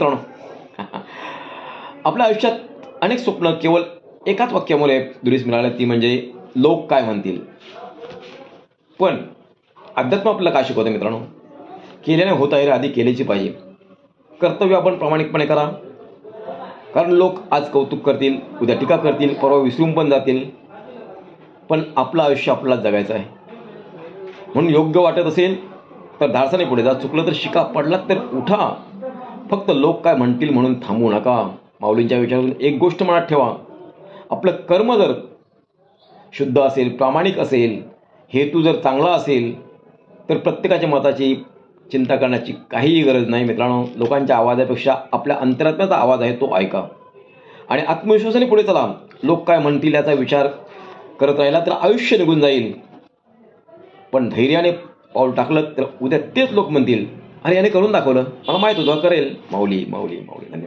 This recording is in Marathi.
मित्रांनो. आपल्या आयुष्यात अनेक स्वप्न केवळ एकाच वाक्यामुळे दुरीस मिळाले, ती म्हणजे लोक काय म्हणतील. पण अध्यात्म आपल्याला काय शिकवतं मित्रांनो, केल्याने होत आहे रे, आधी केल्याची पाहिजे. कर्तव्य आपण प्रामाणिकपणे करा, कारण लोक आज कौतुक करतील, उद्या टीका करतील, परवा विसरून पण जातील. पण आपलं आयुष्य आपल्याला जगायचं आहे. म्हणून योग्य वाटत असेल तर धाडसाने पुढे जा, चुकलं तर शिका, पडलात तर उठा. फक्त लोक काय म्हणतील म्हणून थांबू नका. माऊलींच्या विचारातून एक गोष्ट मनात ठेवा, आपलं कर्म जर शुद्ध असेल, प्रामाणिक असेल, हेतू जर चांगला असेल, तर प्रत्येकाच्या मताची चिंता करण्याची काहीही गरज नाही मित्रांनो. लोकांच्या आवाजापेक्षा आपल्या अंतरात्म्याचा आवाज आहे, तो ऐका आणि आत्मविश्वासाने पुढे चला. लोक काय म्हणतील याचा विचार करत राहिला तर आयुष्य निघून जाईल. पण धैर्याने पाऊल टाकलं तर उद्या तेच लोक म्हणतील, अरे याने करून दाखवलं, मला माहीत होतं करेल. माऊली माऊली माऊली. धन्यवाद.